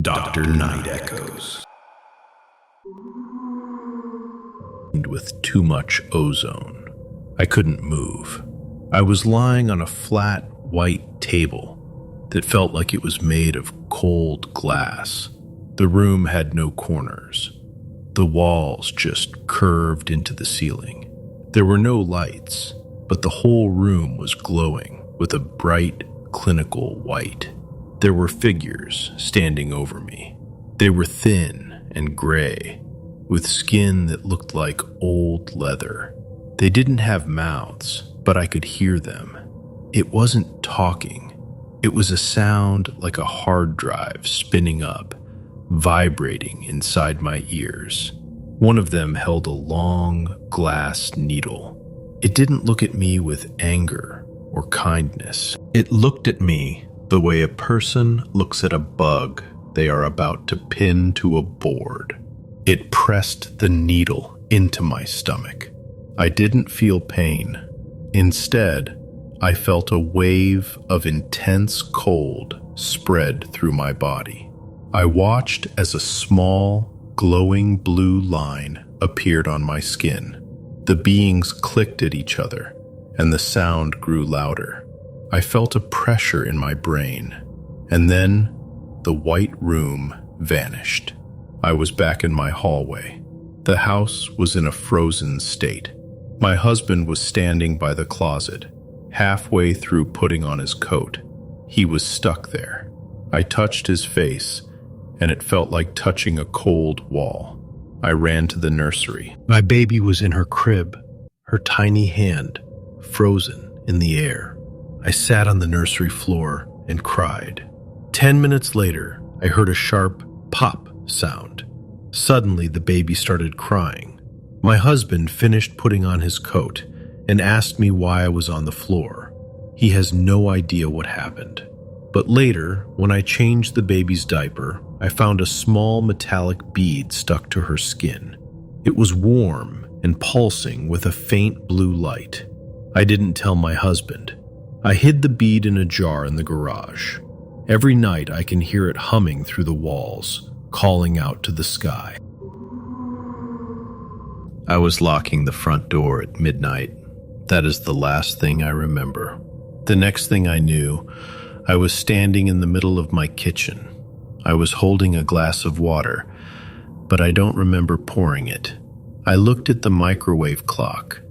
Dr. NightEchoes. With too much ozone. I couldn't move. I was lying on a flat, white table that felt like it was made of cold glass. The room had no corners. The walls just curved into the ceiling. There were no lights, but the whole room was glowing with a bright, clinical white. There were figures standing over me. They were thin and gray, with skin that looked like old leather. They didn't have mouths, but I could hear them. It wasn't talking. It was a sound like a hard drive spinning up, vibrating inside my ears. One of them held a long glass needle. It didn't look at me with anger or kindness. It looked at me the way a person looks at a bug they are about to pin to a board. It pressed the needle into my stomach. I didn't feel pain. Instead, I felt a wave of intense cold spread through my body. I watched as a small, glowing blue line appeared on my skin. The beings clicked at each other, and the sound grew louder. I felt a pressure in my brain, and then the white room vanished. I was back in my hallway. The house was in a frozen state. My husband was standing by the closet, halfway through putting on his coat. He was stuck there. I touched his face, and it felt like touching a cold wall. I ran to the nursery. My baby was in her crib, her tiny hand frozen in the air. I sat on the nursery floor and cried. 10 minutes later, I heard a sharp pop sound. Suddenly, the baby started crying. My husband finished putting on his coat and asked me why I was on the floor. He has no idea what happened. But later, when I changed the baby's diaper, I found a small metallic bead stuck to her skin. It was warm and pulsing with a faint blue light. I didn't tell my husband. I hid the bead in a jar in the garage. Every night I can hear it humming through the walls, calling out to the sky. I was locking the front door at midnight. That is the last thing I remember. The next thing I knew, I was standing in the middle of my kitchen. I was holding a glass of water, but I don't remember pouring it. I looked at the microwave clock.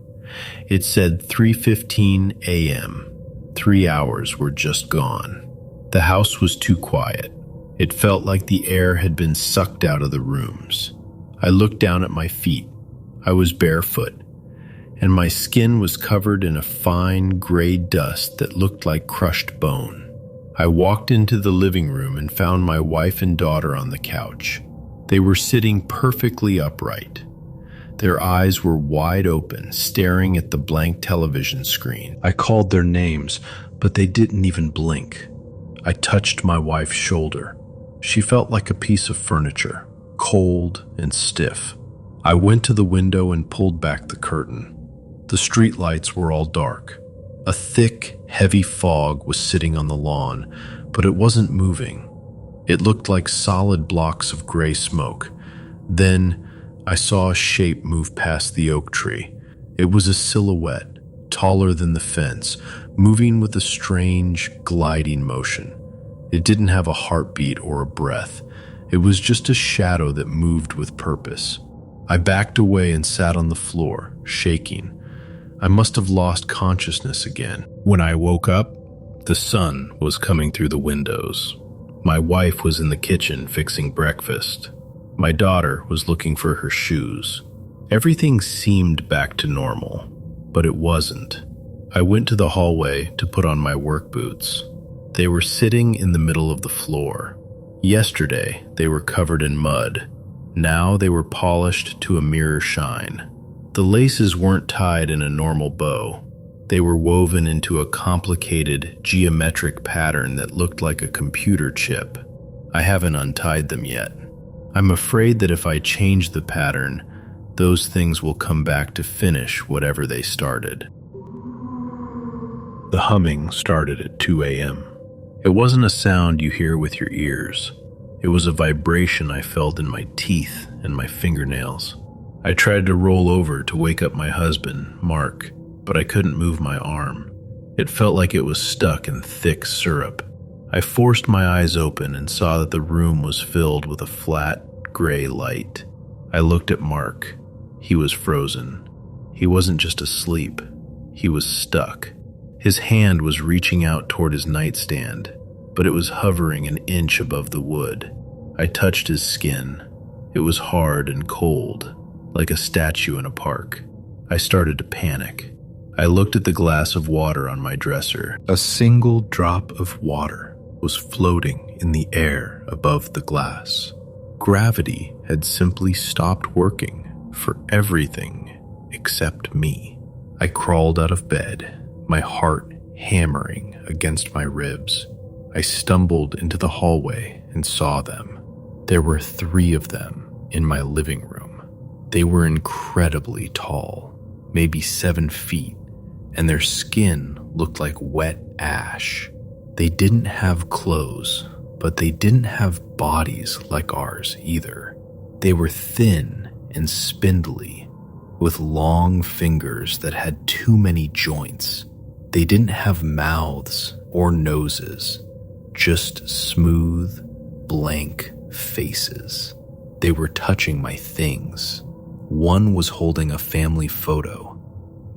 It said 3:15 a.m. 3 hours were just gone. The house was too quiet. It felt like the air had been sucked out of the rooms. I looked down at my feet. I was barefoot, and my skin was covered in a fine gray dust that looked like crushed bone. I walked into the living room and found my wife and daughter on the couch. They were sitting perfectly upright. Their eyes were wide open, staring at the blank television screen. I called their names, but they didn't even blink. I touched my wife's shoulder. She felt like a piece of furniture, cold and stiff. I went to the window and pulled back the curtain. The street lights were all dark. A thick, heavy fog was sitting on the lawn, but it wasn't moving. It looked like solid blocks of gray smoke. Then I saw a shape move past the oak tree. It was a silhouette, taller than the fence, moving with a strange, gliding motion. It didn't have a heartbeat or a breath. It was just a shadow that moved with purpose. I backed away and sat on the floor, shaking. I must have lost consciousness again. When I woke up, the sun was coming through the windows. My wife was in the kitchen fixing breakfast. My daughter was looking for her shoes. Everything seemed back to normal, but it wasn't. I went to the hallway to put on my work boots. They were sitting in the middle of the floor. Yesterday, they were covered in mud. Now they were polished to a mirror shine. The laces weren't tied in a normal bow. They were woven into a complicated, geometric pattern that looked like a computer chip. I haven't untied them yet. I'm afraid that if I change the pattern, those things will come back to finish whatever they started. The humming started at 2 a.m. It wasn't a sound you hear with your ears. It was a vibration I felt in my teeth and my fingernails. I tried to roll over to wake up my husband, Mark, but I couldn't move my arm. It felt like it was stuck in thick syrup. I forced my eyes open and saw that the room was filled with a flat, gray light. I looked at Mark. He was frozen. He wasn't just asleep. He was stuck. His hand was reaching out toward his nightstand, but it was hovering an inch above the wood. I touched his skin. It was hard and cold, like a statue in a park. I started to panic. I looked at the glass of water on my dresser. A single drop of water was floating in the air above the glass. Gravity had simply stopped working for everything except me. I crawled out of bed, my heart hammering against my ribs. I stumbled into the hallway and saw them. There were 3 of them in my living room. They were incredibly tall, maybe 7 feet, and their skin looked like wet ash. They didn't have clothes, but they didn't have bodies like ours either. They were thin and spindly, with long fingers that had too many joints. They didn't have mouths or noses, just smooth, blank faces. They were touching my things. One was holding a family photo,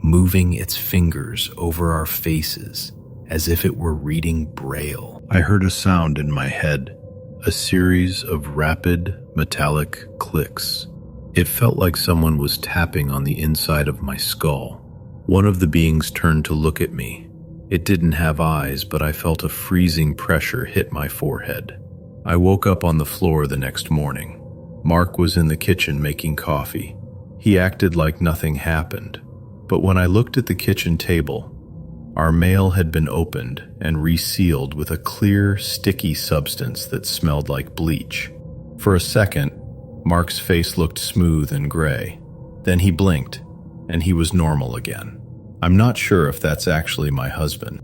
moving its fingers over our faces as if it were reading Braille. I heard a sound in my head, a series of rapid, metallic clicks. It felt like someone was tapping on the inside of my skull. One of the beings turned to look at me. It didn't have eyes, but I felt a freezing pressure hit my forehead. I woke up on the floor the next morning. Mark was in the kitchen making coffee. He acted like nothing happened, but when I looked at the kitchen table, our mail had been opened and resealed with a clear, sticky substance that smelled like bleach. For a second, Mark's face looked smooth and gray. Then he blinked, and he was normal again. I'm not sure if that's actually my husband.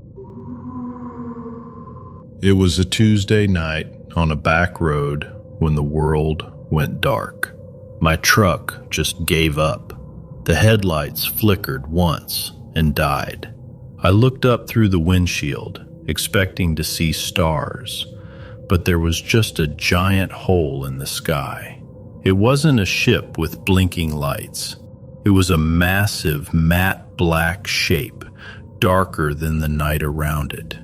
It was a Tuesday night on a back road when the world went dark. My truck just gave up. The headlights flickered once and died. I looked up through the windshield, expecting to see stars, but there was just a giant hole in the sky. It wasn't a ship with blinking lights. It was a massive, matte black shape, darker than the night around it.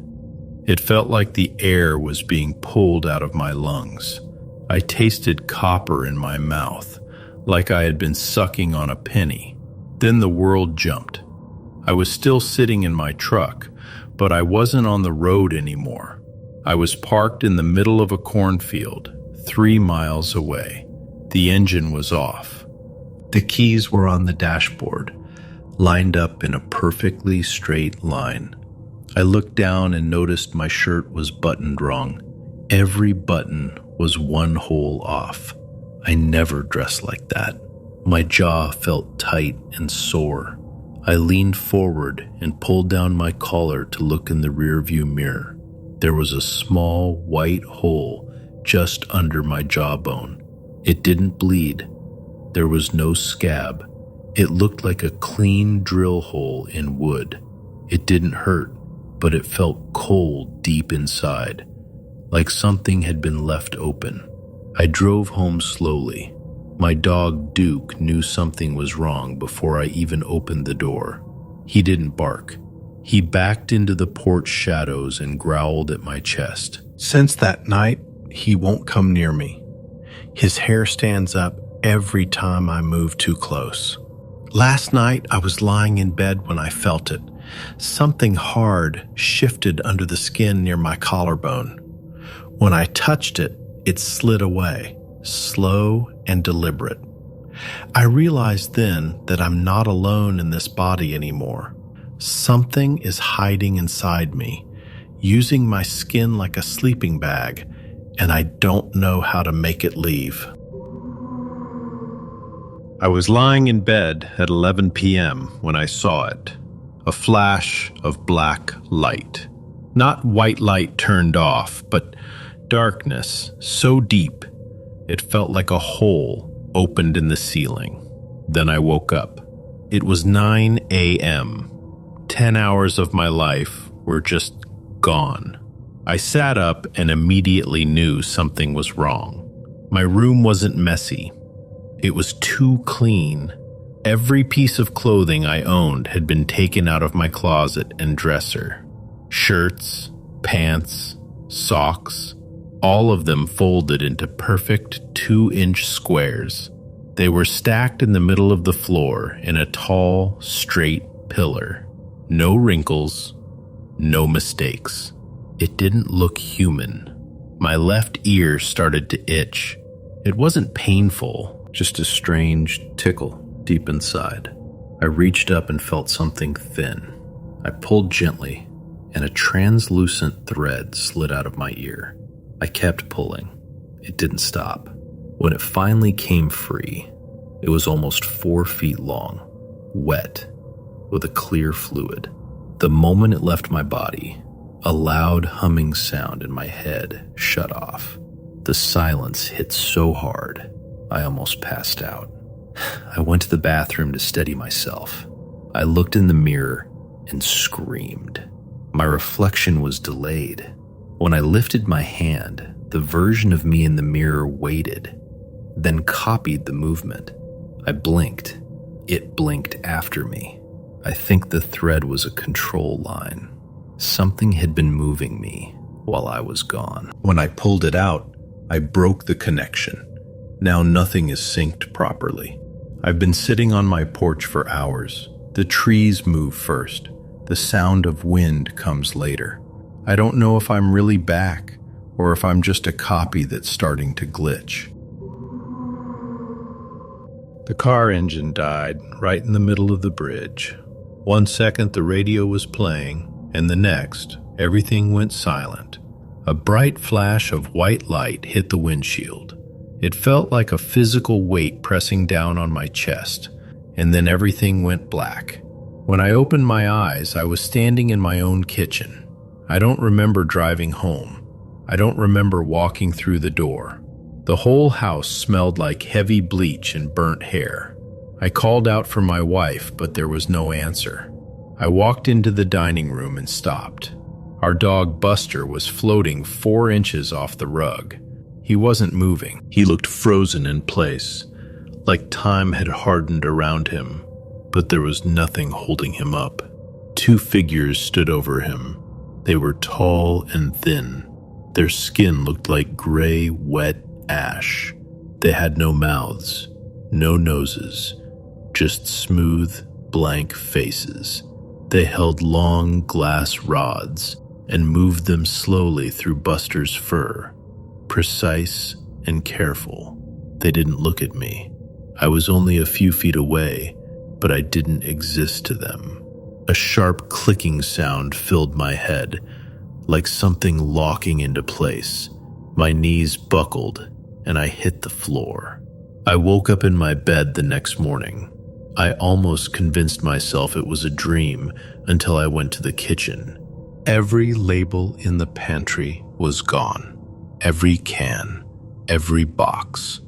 It felt like the air was being pulled out of my lungs. I tasted copper in my mouth, like I had been sucking on a penny. Then the world jumped. I was still sitting in my truck, but I wasn't on the road anymore. I was parked in the middle of a cornfield, 3 miles away. The engine was off. The keys were on the dashboard, lined up in a perfectly straight line. I looked down and noticed my shirt was buttoned wrong. Every button was 1 hole off. I never dressed like that. My jaw felt tight and sore. I leaned forward and pulled down my collar to look in the rearview mirror. There was a small white hole just under my jawbone. It didn't bleed. There was no scab. It looked like a clean drill hole in wood. It didn't hurt, but it felt cold deep inside, like something had been left open. I drove home slowly. My dog Duke knew something was wrong before I even opened the door. He didn't bark. He backed into the porch shadows and growled at my chest. Since that night, he won't come near me. His hair stands up every time I move too close. Last night, I was lying in bed when I felt it. Something hard shifted under the skin near my collarbone. When I touched it, it slid away, slow and deliberate. I realized then that I'm not alone in this body anymore. Something is hiding inside me, using my skin like a sleeping bag, and I don't know how to make it leave. I was lying in bed at 11 p.m. when I saw it. A flash of black light. Not white light turned off, but darkness so deep, it felt like a hole opened in the ceiling. Then I woke up. It was 9 a.m. 10 hours of my life were just gone. I sat up and immediately knew something was wrong. My room wasn't messy. It was too clean. Every piece of clothing I owned had been taken out of my closet and dresser. Shirts, pants, socks, all of them folded into perfect 2-inch squares. They were stacked in the middle of the floor in a tall, straight pillar. No wrinkles, no mistakes. It didn't look human. My left ear started to itch. It wasn't painful, just a strange tickle deep inside. I reached up and felt something thin. I pulled gently, and a translucent thread slid out of my ear. I kept pulling. It didn't stop. When it finally came free, it was almost 4 feet long, wet, with a clear fluid. The moment it left my body, a loud humming sound in my head shut off. The silence hit so hard, I almost passed out. I went to the bathroom to steady myself. I looked in the mirror and screamed. My reflection was delayed. When I lifted my hand, the version of me in the mirror waited, then copied the movement. I blinked. It blinked after me. I think the thread was a control line. Something had been moving me while I was gone. When I pulled it out, I broke the connection. Now nothing is synced properly. I've been sitting on my porch for hours. The trees move first. The sound of wind comes later. I don't know if I'm really back or if I'm just a copy that's starting to glitch. The car engine died right in the middle of the bridge. 1 second the radio was playing, and the next, everything went silent. A bright flash of white light hit the windshield. It felt like a physical weight pressing down on my chest, and then everything went black. When I opened my eyes, I was standing in my own kitchen. I don't remember driving home. I don't remember walking through the door. The whole house smelled like heavy bleach and burnt hair. I called out for my wife, but there was no answer. I walked into the dining room and stopped. Our dog Buster was floating 4 inches off the rug. He wasn't moving. He looked frozen in place, like time had hardened around him, but there was nothing holding him up. 2 figures stood over him. They were tall and thin. Their skin looked like gray, wet ash. They had no mouths, no noses, just smooth, blank faces. They held long glass rods and moved them slowly through Buster's fur, precise and careful. They didn't look at me. I was only a few feet away, but I didn't exist to them. A sharp clicking sound filled my head, like something locking into place. My knees buckled, and I hit the floor. I woke up in my bed the next morning. I almost convinced myself it was a dream until I went to the kitchen. Every label in the pantry was gone. Every can, every box,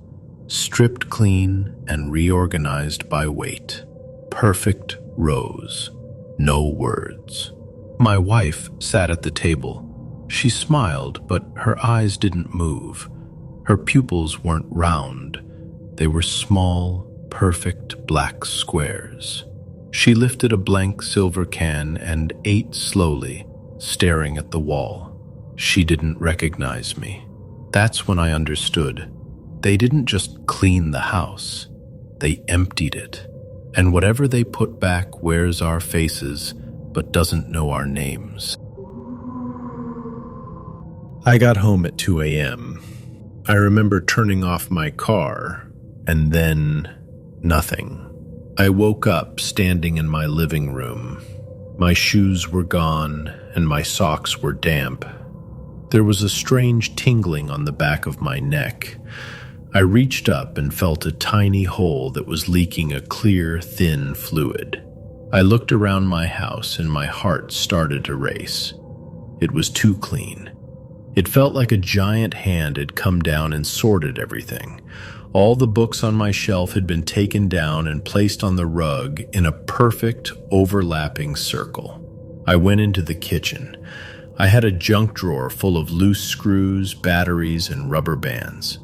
stripped clean and reorganized by weight. Perfect rows, no words. My wife sat at the table. She smiled, but her eyes didn't move. Her pupils weren't round. They were small, perfect black squares. She lifted a blank silver can and ate slowly, staring at the wall. She didn't recognize me. That's when I understood. They didn't just clean the house. They emptied it. And whatever they put back wears our faces, but doesn't know our names. I got home at 2 a.m. I remember turning off my car, and then nothing. I woke up standing in my living room. My shoes were gone, and my socks were damp. There was a strange tingling on the back of my neck. I reached up and felt a tiny hole that was leaking a clear, thin fluid. I looked around my house and my heart started to race. It was too clean. It felt like a giant hand had come down and sorted everything. All the books on my shelf had been taken down and placed on the rug in a perfect, overlapping circle. I went into the kitchen. I had a junk drawer full of loose screws, batteries, and rubber bands.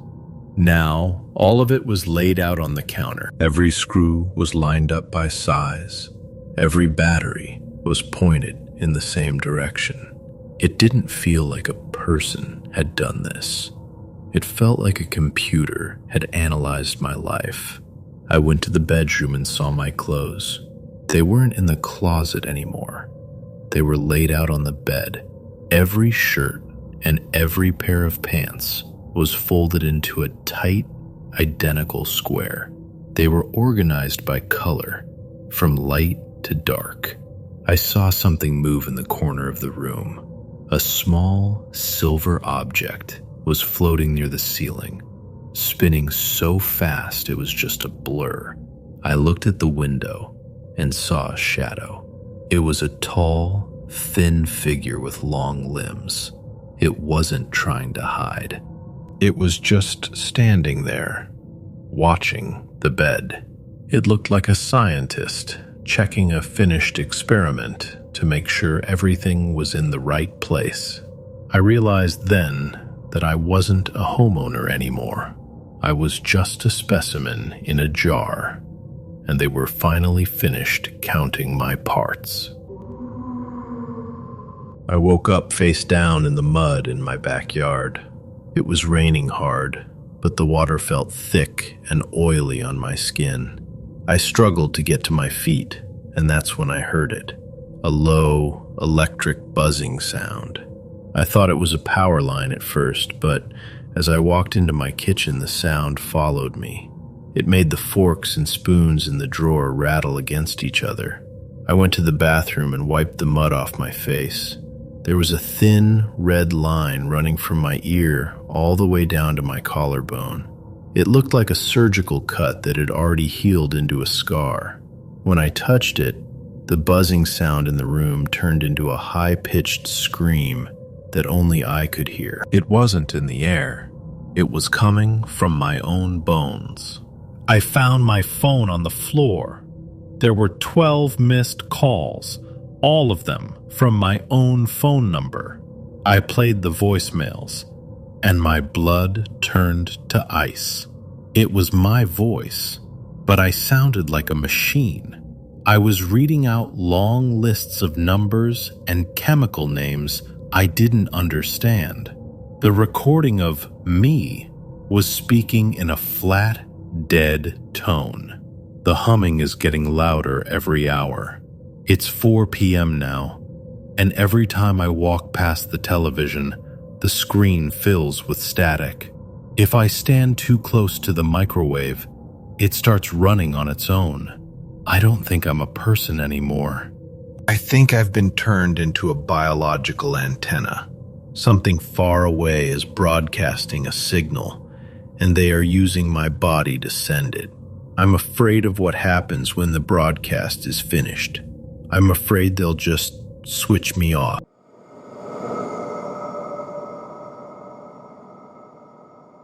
Now, all of it was laid out on the counter. Every screw was lined up by size. Every battery was pointed in the same direction. It didn't feel like a person had done this. It felt like a computer had analyzed my life. I went to the bedroom and saw my clothes. They weren't in the closet anymore. They were laid out on the bed. Every shirt and every pair of pants was folded into a tight, identical square. They were organized by color, from light to dark. I saw something move in the corner of the room. A small, silver object was floating near the ceiling, spinning so fast it was just a blur. I looked at the window and saw a shadow. It was a tall, thin figure with long limbs. It wasn't trying to hide. It was just standing there, watching the bed. It looked like a scientist checking a finished experiment to make sure everything was in the right place. I realized then that I wasn't a homeowner anymore. I was just a specimen in a jar, and they were finally finished counting my parts. I woke up face down in the mud in my backyard. It was raining hard, but the water felt thick and oily on my skin. I struggled to get to my feet, and that's when I heard it. A low, electric buzzing sound. I thought it was a power line at first, but as I walked into my kitchen, the sound followed me. It made the forks and spoons in the drawer rattle against each other. I went to the bathroom and wiped the mud off my face. There was a thin, red line running from my ear all the way down to my collarbone. It looked like a surgical cut that had already healed into a scar. When I touched it, the buzzing sound in the room turned into a high-pitched scream that only I could hear. It wasn't in the air. It was coming from my own bones. I found my phone on the floor. There were 12 missed calls, all of them from my own phone number. I played the voicemails, and my blood turned to ice. It was my voice, but I sounded like a machine. I was reading out long lists of numbers and chemical names I didn't understand. The recording of me was speaking in a flat, dead tone. The humming is getting louder every hour. It's 4 p.m. now, and every time I walk past the television, the screen fills with static. If I stand too close to the microwave, it starts running on its own. I don't think I'm a person anymore. I think I've been turned into a biological antenna. Something far away is broadcasting a signal, and they are using my body to send it. I'm afraid of what happens when the broadcast is finished. I'm afraid they'll just switch me off.